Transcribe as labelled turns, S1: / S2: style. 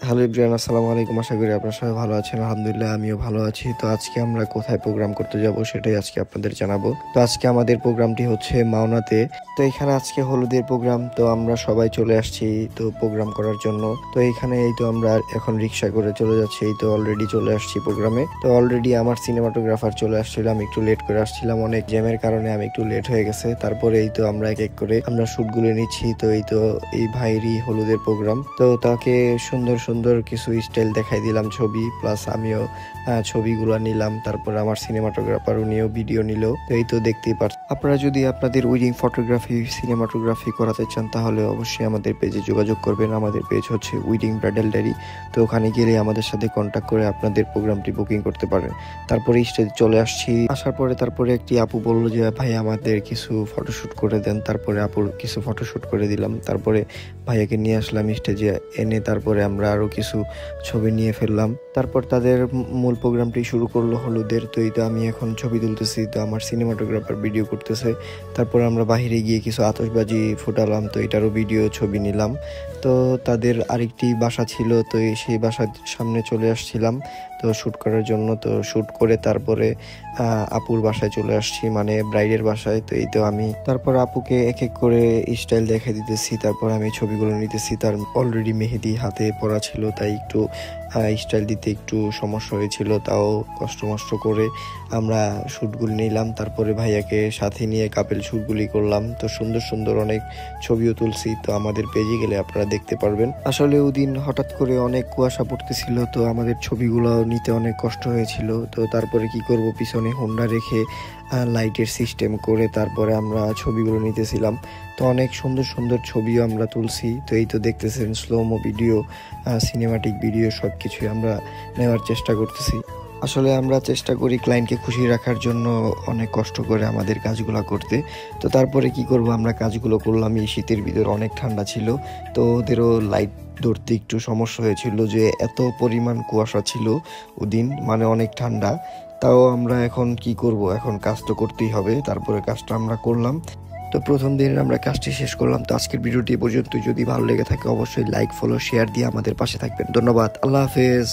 S1: Hello everyone, আসসালামু আলাইকুম। আশা করি আপনারা সবাই ভালো আছেন। আলহামদুলিল্লাহ আমিও ভালো আছি। তো আজকে আমরা কোথায় প্রোগ্রাম করতে যাব সেটাই আজকে আপনাদের জানাবো। তো আজকে আমাদের প্রোগ্রামটি হচ্ছে মাওনাতে। তো এখানে আজকে হলুদের প্রোগ্রাম। তো আমরা সবাই চলে আসছি তো প্রোগ্রাম করার জন্য। তো এখানে এই তো আমরা এখন রিক্সা করে চলে যাচ্ছি। এই তো অলরেডি চলে আসছি প্রোগ্রামে। তো অলরেডি আমার সিনেমাটোগ্রাফার চলে আসছিল, আমি একটু লেট করে আসছিলাম, অনেক জ্যামের কারণে আমি একটু লেট হয়ে গেছে। তারপরে এই তো আমরা এক এক করে আমরা শুটগুলো নিচ্ছি। তো এই তো এই ভাইয়েরই হলুদের প্রোগ্রাম। তো তাকে সুন্দর সুন্দর কিছু স্টাইল দেখাই দিলাম, ছবি প্লাস আমিও ছবিগুলো নিলাম। তারপর আমার সিনেমাটোগ্রাফার উনিও ভিডিও নিল। তো এই তো দেখতেই পাচ্ছেন। আপনারা যদি আপনাদের ওয়েডিং ফটোগ্রাফি সিনেমাটোগ্রাফি করাতে চান তাহলে অবশ্যই আমাদের পেজে যোগাযোগ করবেন। আমাদের পেজ হচ্ছে উইডিং ব্রাইডাল ডায়েরি। তো ওখানে গেলে আমাদের সাথে কন্ট্যাক্ট করে আপনাদের প্রোগ্রামটি বুকিং করতে পারেন। তারপরে স্টেজে চলে আসছি। আসার পরে তারপরে একটি আপু বললো যে ভাই আমাদের কিছু ফটোশুট করে দেন। তারপরে আপুর কিছু ফটোশুট করে দিলাম। তারপরে ভাইয়াকে নিয়ে আসলাম স্টেজে এনে তারপরে আমরা আরো কিছু ছবি নিয়ে ফেললাম। তারপর তাদের মূল প্রোগ্রামটি শুরু করলো হলুদের। তো এই তো আমি এখন ছবি তুলতেছি, তো আমার সিনেমাটোগ্রাফার ভিডিও করতেছে। তারপর আমরা বাহিরে গিয়ে কিছু আতশবাজি ফুটালাম, তো এটারও ভিডিও ছবি নিলাম। তো তাদের আরেকটি বাসা ছিল, তো সেই বাসার সামনে চলে আসছিলাম তো শ্যুট করার জন্য। তো শ্যুট করে তারপরে আপুর বাসায় চলে আসছি, মানে ব্রাইডের বাসায়। তো এই তো আমি তারপর আপুকে এক এক করে স্টাইল দেখে দিতেছি, তারপর আমি ছবিগুলো নিতেছি। তার অলরেডি মেহেদি হাতে পড়া ছিল, তাই একটু স্টাইল দিতে একটু সমস্যা হয়েছিল, তাও কষ্ট মষ্ট করে আমরা শ্যুটগুলি নিলাম। তারপরে ভাইয়াকে সাথে নিয়ে কাপেল শ্যুটগুলি করলাম। তো সুন্দর সুন্দর অনেক ছবিও তুলছি, তো আমাদের পেজে গেলে আপনারা দেখতে পারবেন। আসলে ওদিন হঠাৎ করে অনেক কুয়াশা পড়তেছিল, তো আমাদের ছবিগুলো নিতে অনেক কষ্ট হয়েছিল। তো তারপরে কি করব, পিছনে হোন্ডা রেখে লাইটের সিস্টেম করে তারপরে আমরা ছবিগুলো নিতেছিলাম। তো অনেক সুন্দর সুন্দর ছবিও আমরা তুলছি। তো এই তো দেখতেছেন স্লোমো ভিডিও, সিনেমাটিক ভিডিও সব কিছুই আমরা নেওয়ার চেষ্টা করতেছি। আসলে আমরা চেষ্টা করি ক্লায়েন্টকে খুশি রাখার জন্য, অনেক কষ্ট করে আমাদের কাজগুলো করতে। তো তারপরে কি করব, আমরা কাজগুলো করলাম। এই শীতের ভিতর অনেক ঠান্ডা ছিল, তো ওদেরও লাইট ধরতে একটু সমস্যা হয়েছিল, যে এত পরিমাণ কুয়াশা ছিল ওদিন, মানে অনেক ঠান্ডা। তাও আমরা এখন কি করব, এখন কাজ তো করতেই হবে। তারপরে কাজটা আমরা করলাম। তো প্রথম দিনের আমরা কাজটি শেষ করলাম। তো আজকের ভিডিওটি পর্যন্ত, যদি ভালো লেগে থাকে অবশ্যই লাইক ফলো শেয়ার দিয়ে আমাদের পাশে থাকবেন। ধন্যবাদ, আল্লাহ হাফেজ।